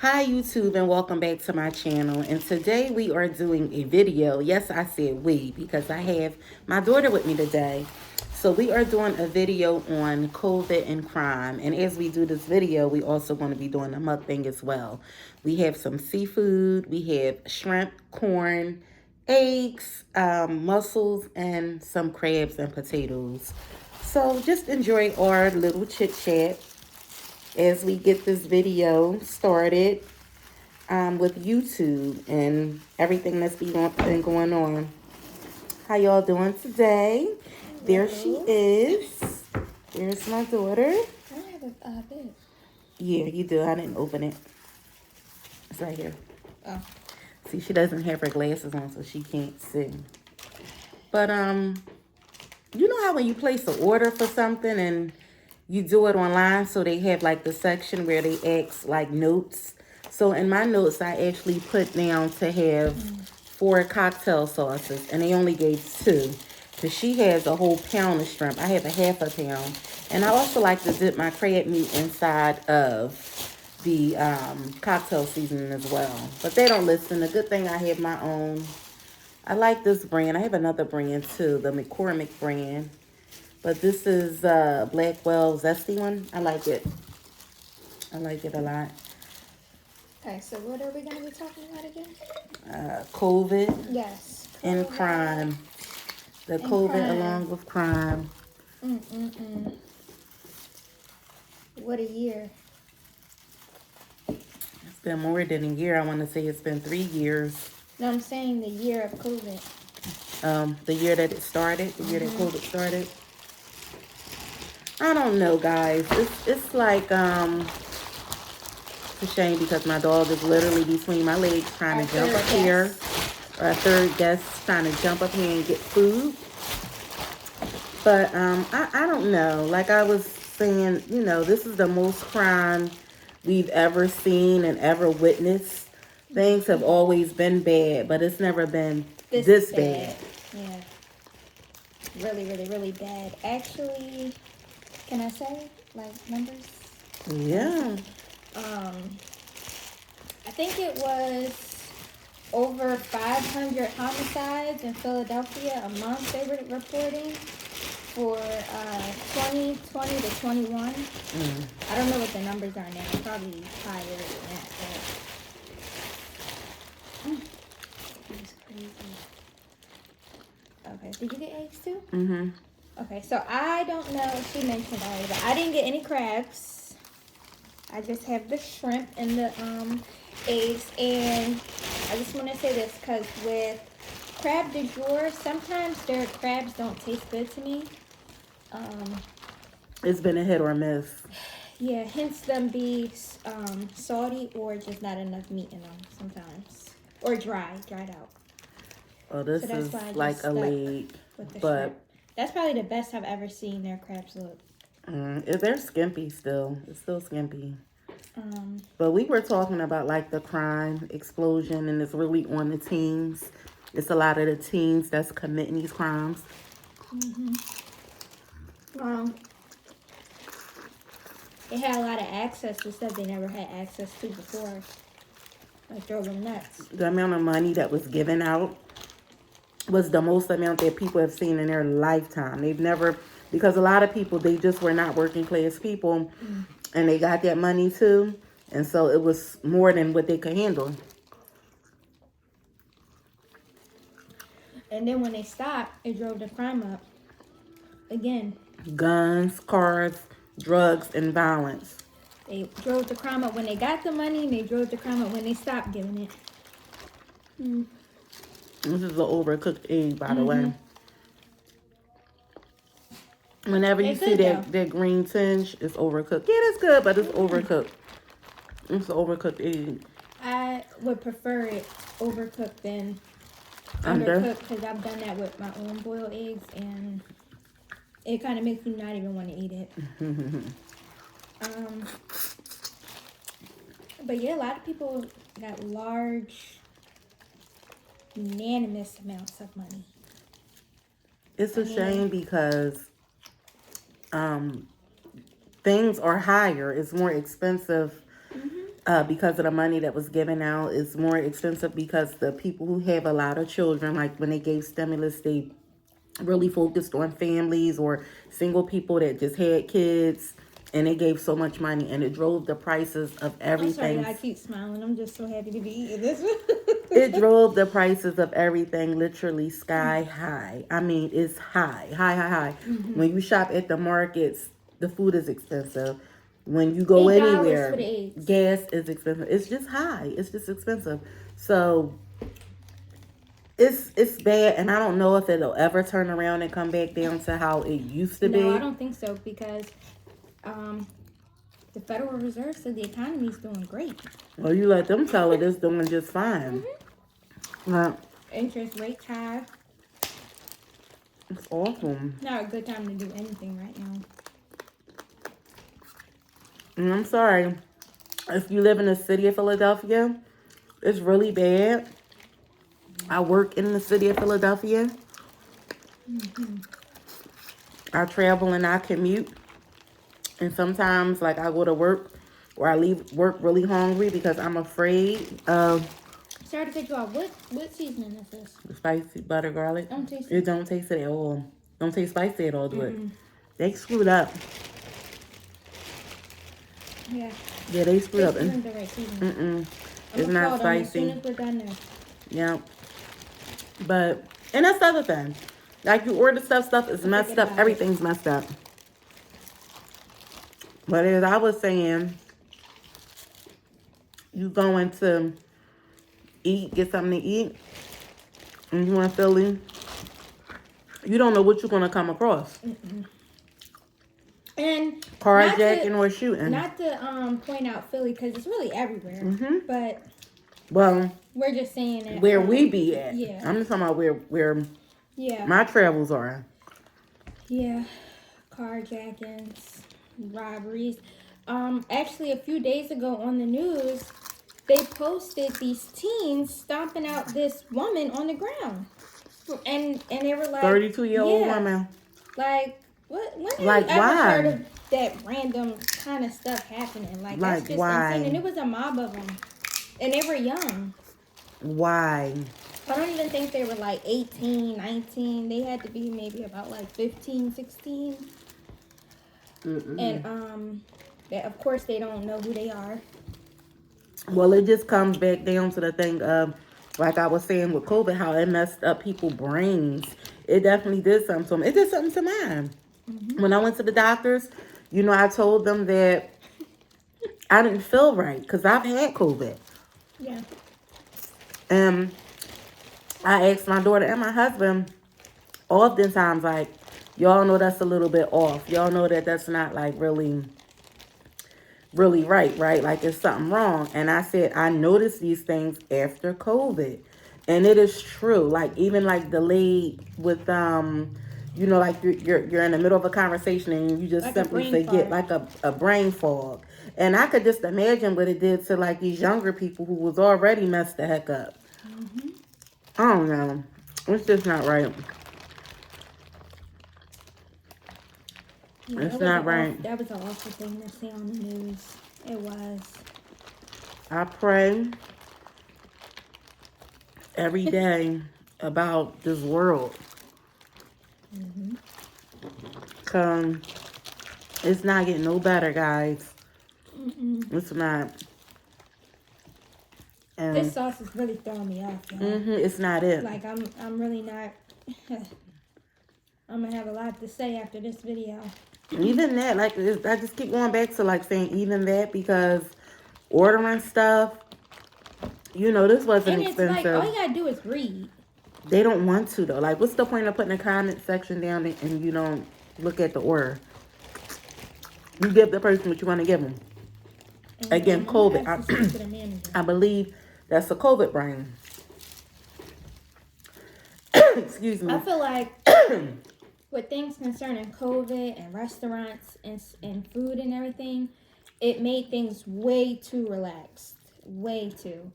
Hi YouTube and welcome back to my channel, and today we are doing a video. Yes, I said we because I have my daughter with me today. So we are doing a video on COVID and crime, and as we do this video we also going to be doing a mukbang as well. We have some seafood, we have shrimp, corn, eggs, mussels, and some crabs and potatoes. So just enjoy our little chit chat as we get this video started with YouTube and everything that's been going on. How y'all doing today? There she is. There's my daughter. I have a bit. Yeah, you do. I didn't open it. It's right here. Oh. See, she doesn't have her glasses on, so she can't see. But you know how when you place an order for something and you do it online, so they have like the section where they ask like notes. So in my notes, I actually put down to have 4 cocktail sauces, and they only gave 2. Because she has a whole pound of shrimp. I have a half a pound. And I also like to dip my crab meat inside of the cocktail seasoning as well. But they don't listen. The good thing I have my own. I like this brand. I have another brand too, the McCormick brand. But this is Blackwell Zesty one. I like it. I like it a lot. Okay, so what are we going to be talking about again? COVID Yes. and crime. The COVID crime. along with crime. What a year. It's been more than a year. I want to say it's been 3 years. No, I'm saying the year of COVID. The year that it started, the year that COVID started. I don't know, guys. It's like it's a shame because my dog is literally between my legs trying to jump up here. Or a third guest trying to jump up here and get food. But I don't know. Like I was saying, you know, this is the most crime we've ever seen and ever witnessed. Things have always been bad, but it's never been this bad. Yeah. Really, really, really bad. Actually, can I say, like, numbers? Yeah. I think it was over 500 homicides in Philadelphia a month they were reporting for 2020 to 21. I don't know what the numbers are now. Probably higher than that. It's crazy. Okay, did you get eggs too? Mm-hmm. Okay, so I don't know if she mentioned already, but I didn't get any crabs. I just have the shrimp and the eggs, and I just want to say this because with crab du jour, sometimes their crabs don't taste good to me. It's been a hit or miss. Yeah, hence them be salty or just not enough meat in them sometimes, or dried out. Oh, this So is why I like just a stuck leg, with the but shrimp. That's probably the best I've ever seen their crabs look. they're skimpy still. It's still skimpy. Um, But we were talking about like the crime explosion, and it's really on the teens. It's a lot of the teens that's committing these crimes. They had a lot of access to stuff they never had access to before. Like drove them nuts. The amount of money that was given out was the most amount that people have seen in their lifetime. They've never, because a lot of people, they just were not working class people, and they got that money too. And so it was more than what they could handle. And then when they stopped, it drove the crime up again. Guns, cars, drugs, and violence. They drove the crime up when they got the money, and they drove the crime up when they stopped giving it. This is an overcooked egg, by the way. Whenever you see that green tinge, it's overcooked. Yeah, it's good, but it's overcooked. It's an overcooked egg. I would prefer it overcooked than undercooked because I've done that with my own boiled eggs, and it kind of makes me not even want to eat it. But yeah, a lot of people got large, unanimous amounts of money. It's a shame because things are higher. It's more expensive because of the money that was given out, is more expensive because the people who have a lot of children, like when they gave stimulus, they really focused on families or single people that just had kids, and they gave so much money, and it drove the prices of I'm sorry, everything. I keep smiling. I'm just so happy to be eating this. It drove the prices of everything literally sky high. I mean, it's high, high, high, high. When you shop at the markets, the food is expensive. When you go $8 anywhere, for the eggs. gas is expensive. It's just high. It's just expensive. So it's bad, and I don't know if it'll ever turn around and come back down to how it used to be. No, I don't think so, because the Federal Reserve said the economy's doing great. Well, you let them tell it it's doing just fine. Well, Interest rates high. it's awful. Not a good time to do anything right now. And I'm sorry. If you live in the city of Philadelphia, it's really bad. I work in the city of Philadelphia. I travel and I commute. And sometimes, like, I go to work or I leave work really hungry because I'm afraid of Sorry to cut you off. What seasoning is this? spicy butter garlic. Don't taste It it. don't taste it at all. Don't taste spicy at all, do it. They screwed up. Yeah. Yeah, they screwed up. This isn't the right seasoning. It's I'ma not call them as spicy. soon as we're done there. Yeah. But, and that's the other thing. Like, you order stuff is messed forget up. about it. Everything's messed up. But as I was saying, you going to eat, get something to eat, and you in Philly, you don't know what you're going to come across. And Carjacking or shooting. not to point out Philly, because it's really everywhere. But Well, we're just saying that where we be at. yeah. I'm just talking about where Yeah. my travels are. Yeah. Carjackings, robberies. Actually, a few days ago on the news, they posted these teens stomping out this woman on the ground, and they were like 32-year-old yeah, woman. Like, what? When have Like, you ever why? heard of that random kind of stuff happening? Like that's just why? insane. And it was a mob of them, and they were young. Why? I don't even think they were like 18, 19. They had to be maybe about like 15, 16. And of course they don't know who they are. Well, it just comes back down to the thing of, like I was saying with COVID, how it messed up people's brains. It definitely did something to them. It did something to mine. When I went to the doctors, you know, I told them that I didn't feel right because I've had COVID. Yeah. And I asked my daughter and my husband oftentimes, like, y'all know that's a little bit off. Y'all know that that's not, like, really right? Like, there's something wrong. And I said, I noticed these things after COVID. And it is true. Like, even, like, delayed with, you know, like, you're in the middle of a conversation and you just Like simply a brain forget, fog. like a brain fog. And I could just imagine what it did to, like, these younger people who was already messed the heck up. I don't know. It's just not right. Yeah, It's that not was right. That was an awful thing to see on the news. It was. I pray every day about this world. Cause it's not getting no better, guys. It's not. And This sauce is really throwing me off, y'all. it's not it. Like I'm really not. I'm gonna have a lot to say after this video. Even that, like, I just keep going back to, like, saying even that, because ordering stuff, you know, this wasn't And it's like expensive. all you gotta do is read. They don't want to, though. Like, what's the point of putting a comment section down and you don't look at the order? You give the person what you want to give them. And Again, I'm gonna COVID. have to speak to the manager. I believe that's a COVID brain. Excuse me. I feel like with things concerning COVID and restaurants and food and everything, it made things way too relaxed. Way too.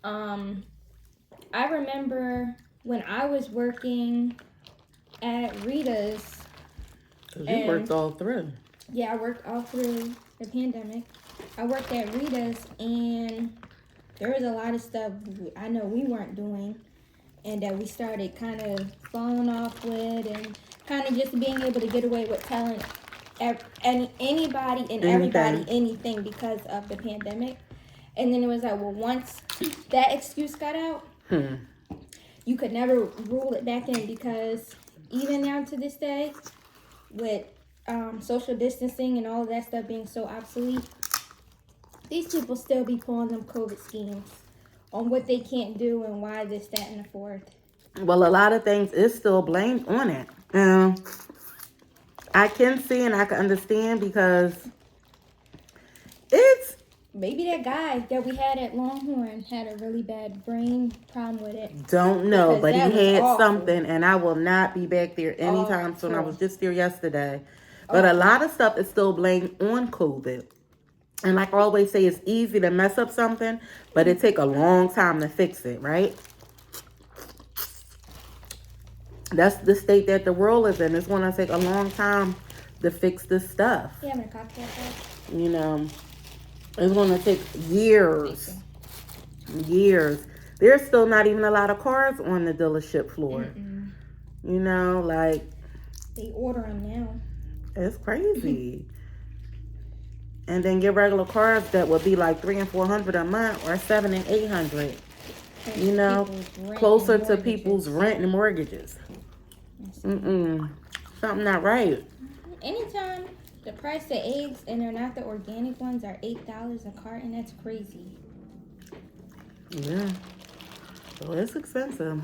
I remember when I was working at Rita's. You worked all through. Yeah, I worked all through the pandemic. I worked at Rita's, and there was a lot of stuff I know we weren't doing, and that we started kind of falling off with, and kind of just being able to get away with telling anybody and everybody anything because of the pandemic. And then it was like, well, once that excuse got out, you could never rule it back in, because even now to this day, with social distancing and all of that stuff being so obsolete, these people still be pulling them COVID schemes on what they can't do and why this, that, and the fourth. Well, a lot of things is still blamed on it. I can see and I can understand, because it's... Maybe that guy that we had at Longhorn had a really bad brain problem with it. Don't know, Because but he that was had awful. something, and I will not be back there anytime soon. I was just there yesterday. But a lot of stuff is still blamed on COVID. And like I always say, it's easy to mess up something, but it take a long time to fix it, right? That's the state that the world is in. It's going to take a long time to fix this stuff. You having a cocktail first? You know, it's going to take years. Years. There's still not even a lot of cars on the dealership floor. You know, like... They order them now. It's crazy. And then get regular cars that would be like $300 and $400 a month, or $700 and $800. You know, closer to people's rent and mortgages. Something not right. Anytime the price of eggs, and they're not the organic ones, are $8 a carton, that's crazy. Yeah. So it's expensive.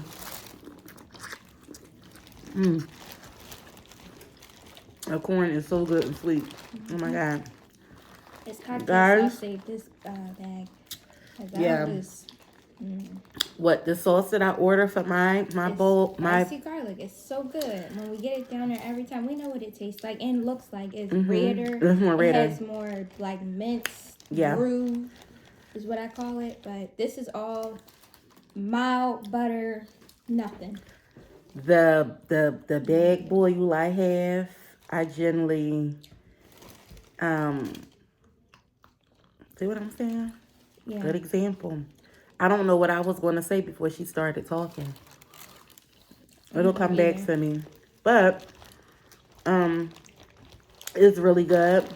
The corn is so good and sweet. Oh my God. It's cocktail Guys. sauce saved this bag. Yeah. What, the sauce that I order for my bowl, spicy garlic. It's so good. When we get it down there every time, we know what it tastes like and looks like. It's redder. It's more redder. It has more like mince, brew is what I call it. But this is all mild butter, nothing. The bag boil I have, I generally see what I'm saying? Yeah. Good example. I don't know what I was going to say before she started talking. It'll come back to me. But it's really good.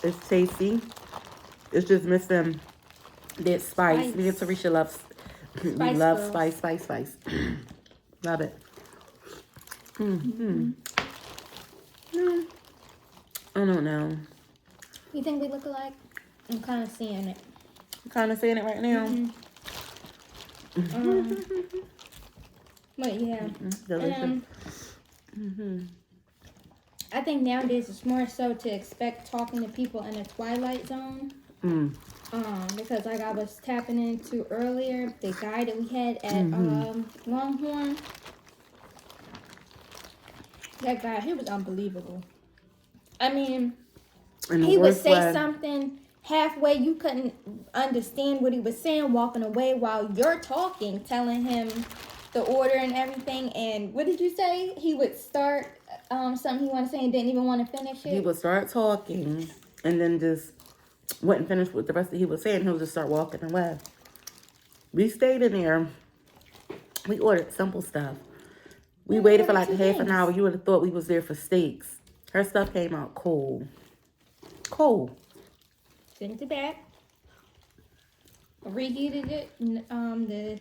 It's tasty. It's just missing that spice. Me and Tarisha loves spice. Love it. I don't know. You think we look alike? I'm kind of seeing it. You kind of seeing it right now? But yeah. Delicious. I think nowadays it's more so to expect talking to people in a twilight zone. Because like I was tapping into earlier, the guy that we had at Longhorn, that guy, he was unbelievable. I mean, he would say something halfway, you couldn't understand what he was saying, walking away while you're talking, telling him the order and everything. And what did you say? He would start something he wanted to say and didn't even want to finish it. He would start talking and then just wouldn't finish with the rest that he was saying. He would just start walking away. We stayed in there. We ordered simple stuff. We waited for like a half an hour. You would have thought we was there for steaks. Her stuff came out cold. Cold. Sent it back. Reheated it. The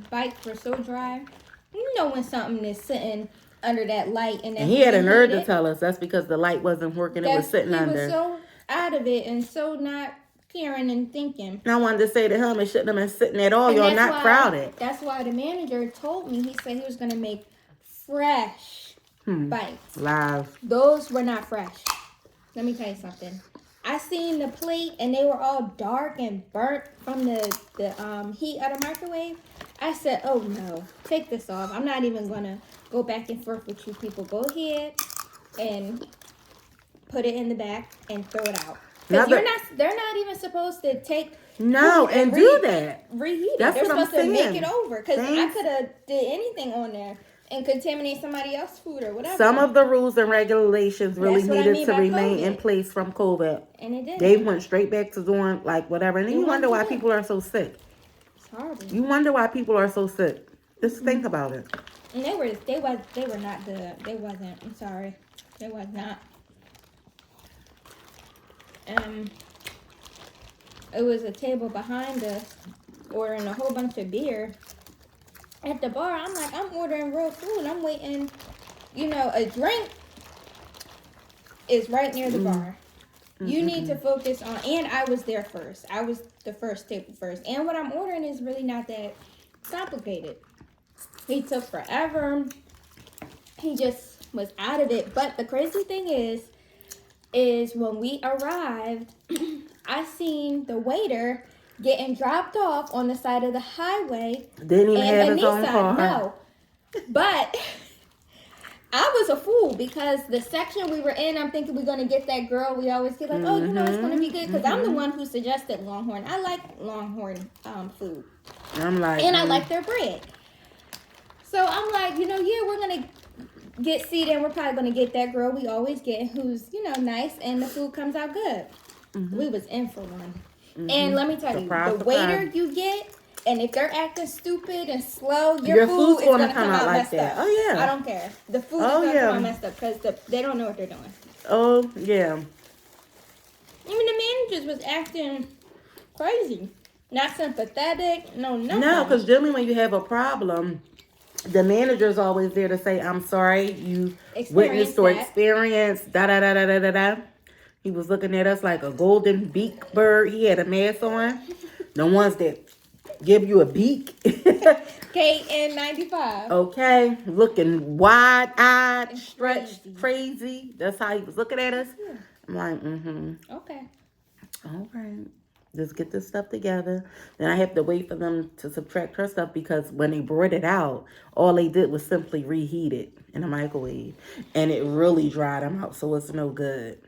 bites were so dry. You know when something is sitting under that light and he had a nerve to tell us that's because the light wasn't working. It was sitting under. He was so out of it and so not caring and thinking. And I wanted to say to him, it shouldn't have been sitting at all. Y'all not crowded. That's why the manager told me, he said he was going to make fresh bites. Live. Those were not fresh. Let me tell you something. I seen the plate and they were all dark and burnt from the heat of the microwave. I said, oh no, take this off. I'm not even going to go back and forth with you people. Go ahead and put it in the back and throw it out. Because they're not even supposed to take and do that. Reheat it. That's they're what I'm supposed to saying. make it over. Because I could have did anything on there and contaminate somebody else's food or whatever. Some of the rules and regulations really That's what I needed mean to by remain in COVID. place from COVID. And it did. They went straight back to doing like whatever. And then you wonder why Yeah. people are so sick. It's horrible. You wonder why people are so sick. Just think about it. And they were not good. They wasn't. I'm sorry. They was not. It was a table behind us ordering a whole bunch of beer. At the bar, I'm like, I'm ordering real food. I'm waiting, a drink is right near the bar. You need to focus on, and I was there first. I was the first table first. And what I'm ordering is really not that complicated. He took forever. He just was out of it. But the crazy thing is when we arrived, I seen the waiter getting dropped off on the side of the highway. Didn't even have a his own car. No. But I was a fool because the section we were in, I'm thinking we're going to get that girl. We always get like, oh, it's going to be good. Because I'm the one who suggested Longhorn. I like Longhorn food. I'm like, and I like their bread. So I'm like, we're going to get seated and we're probably going to get that girl we always get who's, nice and the food comes out good. We was in for one. And let me tell you, the waiter you get, and if they're acting stupid and slow, your food is going to come out like messed up. Oh, yeah. I don't care. The food is going to come out messed up because they don't know what they're doing. Oh, yeah. Even the managers was acting crazy. Not sympathetic. No, No, because generally when you have a problem, the manager's always there to say, I'm sorry, you witnessed or experienced, da-da-da-da-da-da-da. He was looking at us like a golden beak bird. He had a mask on. The ones that give you a beak. KN95. Okay. Looking wide-eyed, stretched, crazy. That's how he was looking at us. Yeah. I'm like, Okay. all right. Just get this stuff together. Then I have to wait for them to subtract her stuff because when they brought it out, all they did was simply reheat it in a microwave. And it really dried them out, so it's no good.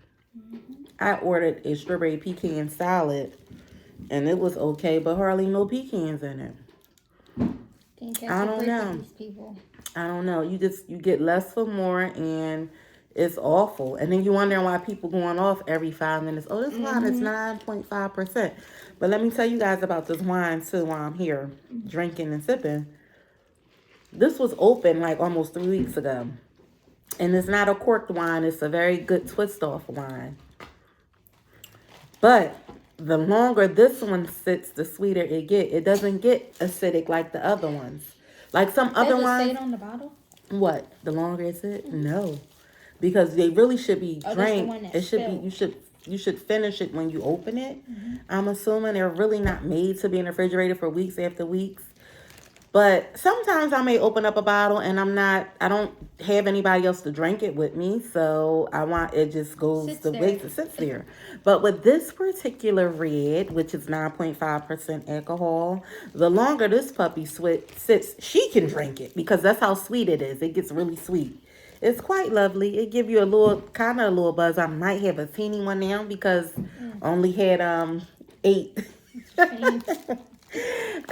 I ordered a strawberry pecan salad, and it was okay, but hardly no pecans in it. I don't know. These people. I don't know. You get less for more, and it's awful. And then you wondering why people going off every 5 minutes. Oh, this wine is 9.5%. But let me tell you guys about this wine too while I'm here drinking and sipping. This was open like almost 3 weeks ago. And it's not a corked wine. It's a very good twist-off wine. But the longer this one sits, the sweeter it get. It doesn't get acidic like the other ones. Like some other ones. Does it say it on the bottle? What? The longer it sits? No. Because they really should be drank. It should spilled. be, you should finish it when you open it. I'm assuming they're really not made to be in the refrigerator for weeks after weeks. But sometimes I may open up a bottle and I don't have anybody else to drink it with me. So it just goes the way it sits there. But with this particular red, which is 9.5% alcohol, the longer this puppy sits, she can drink it because that's how sweet it is. It gets really sweet. It's quite lovely. It gives you a little buzz. I might have a teeny one now because I only had 8.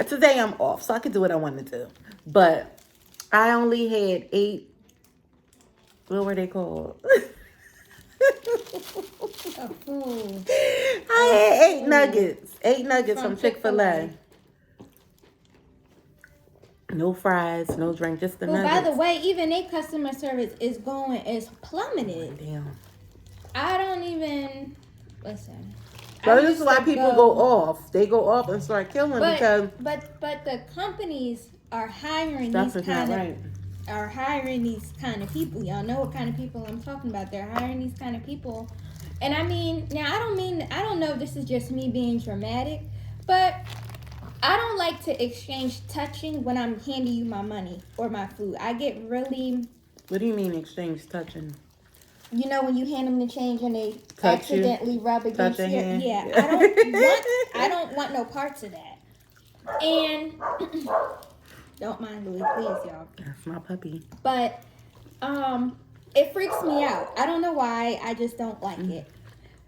Today I'm off, so I can do what I want to do. But I only had 8. What were they called? I had 8 nuggets. 8 nuggets from Chick-fil-A. No fries, no drink, just the nuggets. By the way, even their customer service is plummeted. Damn. I don't even listen. So this is why people go off. They go off and start killing because. But the companies are hiring these kind of people. Y'all know what kind of people I'm talking about. They're hiring these kind of people, and I mean, now I don't know if this is just me being dramatic, but I don't like to exchange touching when I'm handing you my money or my food. I get really. What do you mean exchange touching? You know when you hand them the change and they touch accidentally rub against your hand. Yeah, I don't want no parts of that. And don't mind Louis, please, y'all. That's my puppy. But it freaks me out. I don't know why. I just don't like it.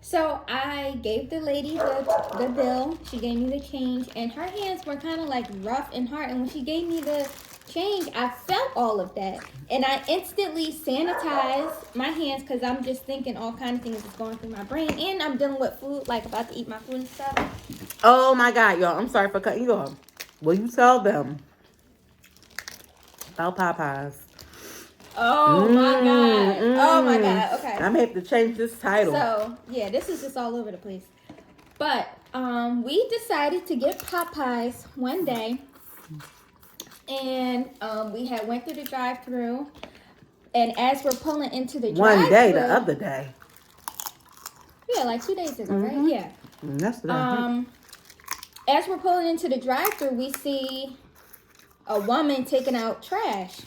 So I gave the lady the bill. She gave me the change, and her hands were kind of like rough and hard. And when she gave me the change, I felt all of that. And I instantly sanitized my hands because I'm just thinking all kinds of things is going through my brain. And I'm dealing with food, like about to eat my food and stuff. Oh my God, y'all. I'm sorry for cutting you off. Will you tell them about Popeyes? Oh my God. Oh my God. Okay. I'm gonna have to change this title. So, yeah, this is just all over the place. But we decided to get Popeyes one day. And we had went through the drive-thru. And as we're pulling into the drive-thru. One day, the other day. Yeah, like 2 days ago, right? Yeah. That's the As we're pulling into the drive-thru, we see a woman taking out trash.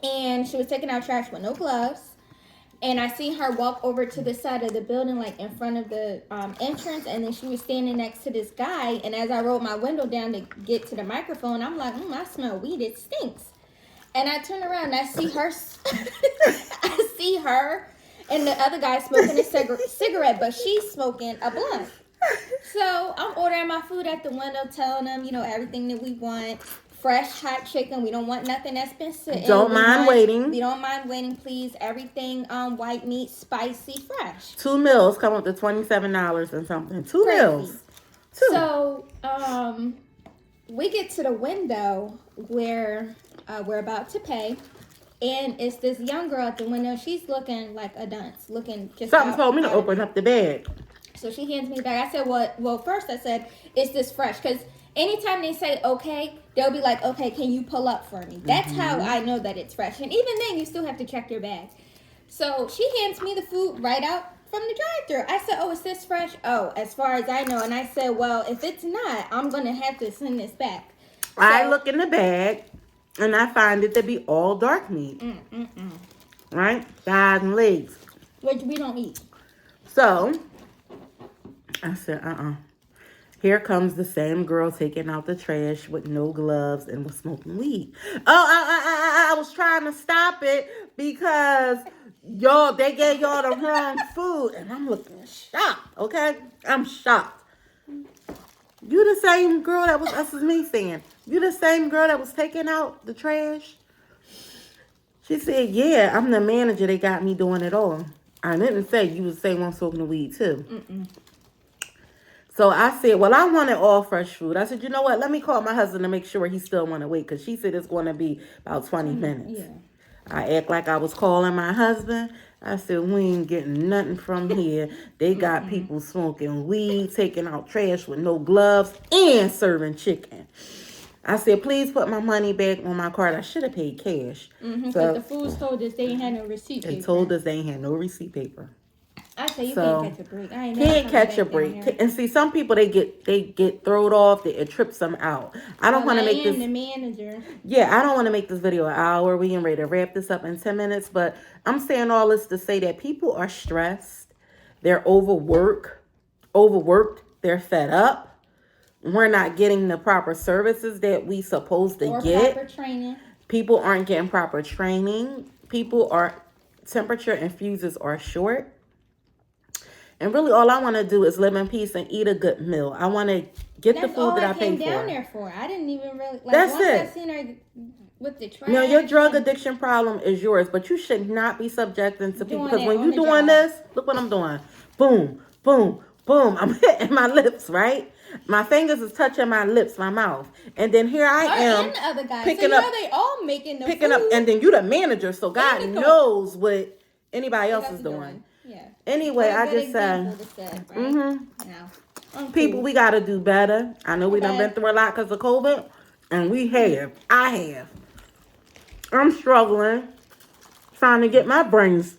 And she was taking out trash with no gloves. And I see her walk over to the side of the building, like in front of the entrance. And then she was standing next to this guy. And as I rolled my window down to get to the microphone, I'm like, I smell weed. It stinks. And I turn around and I see her. I see her and the other guy smoking a cigarette, but she's smoking a blunt. So I'm ordering my food at the window, telling them, everything that we want. Fresh hot chicken. We don't want nothing that's been sitting. Don't mind waiting. We don't mind waiting, please. Everything white meat, spicy, fresh. 2 meals come up to $27 and something. 2 meals. 2. So we get to the window where we're about to pay, and it's this young girl at the window. She's looking like a dunce, looking just. Something told me to open up the bag. So she hands me back. I said, well, first I said, is this fresh? Because anytime they say okay, they'll be like, okay, can you pull up for me? That's how I know that it's fresh. And even then, you still have to check your bag. So she hands me the food right out from the drive-thru. I said, oh, is this fresh? Oh, as far as I know. And I said, well, if it's not, I'm going to have to send this back. So, I look in the bag, and I find it to be all dark meat. Right? Thighs and legs. Which we don't eat. So, I said, Here comes the same girl taking out the trash with no gloves and was smoking weed. I was trying to stop it because they gave y'all the wrong food. And I'm looking shocked, okay? I'm shocked. You the same girl that was, this is me saying, you the same girl that was taking out the trash? She said, yeah, I'm the manager. They got me doing it all. I didn't say you was the same one smoking the weed too. So I said, well, I wanted all fresh food. I said, you know what? Let me call my husband to make sure he still want to wait. Because she said it's going to be about 20 minutes. Yeah. I act like I was calling my husband. I said, we ain't getting nothing from here. They got people smoking weed, taking out trash with no gloves, and serving chicken. I said, please put my money back on my card. I should have paid cash. Because the foods told us they ain't had no receipt paper. They told us they ain't had no receipt paper. I say you can't catch a break. I ain't Can't catch a break. And see, some people they get thrown off. It trips them out. I don't want to make this. The manager. Yeah, I don't want to make this video an hour. We ain't ready to wrap this up in 10 minutes. But I'm saying all this to say that people are stressed. They're overworked. They're fed up. We're not getting the proper services that we supposed to get. Proper training. People aren't getting proper training. Temperature infuses are short. And really, all I want to do is live in peace and eat a good meal. I want to get the food that I paid for. That's all I came down there for. I didn't even really. That's once it. I seen her with the trash. No, your drug addiction problem is yours, but you should not be subjecting to people. Because when you're doing this, look what I'm doing. Boom, boom, boom. I'm hitting my lips, right? My fingers is touching my lips, my mouth. And then here I am. And the other guy. Picking so up, they all making the picking food. up. And then you the manager, so God knows what anybody else is doing. Yeah. Anyway, I just said, people, we got to do better. I know we done been through a lot because of COVID, and I have. I'm struggling, trying to get my brains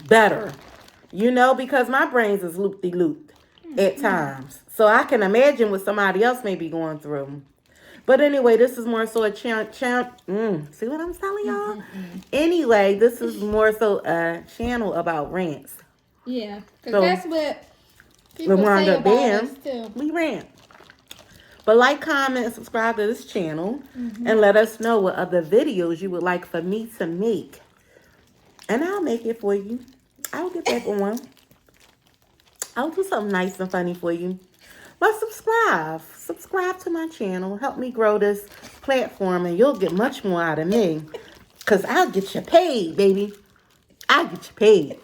better, because my brains is loop-de-loop at times. So I can imagine what somebody else may be going through. But anyway, this is more so a see what I'm telling y'all? Anyway, this is more so a channel about rants. Yeah, because So, that's what people say about us too. We rant. But like, comment, and subscribe to this channel. And let us know what other videos you would like for me to make. And I'll make it for you. I'll get back on one. I'll do something nice and funny for you. But subscribe. Subscribe to my channel. Help me grow this platform and you'll get much more out of me. Because I'll get you paid, baby. I'll get you paid.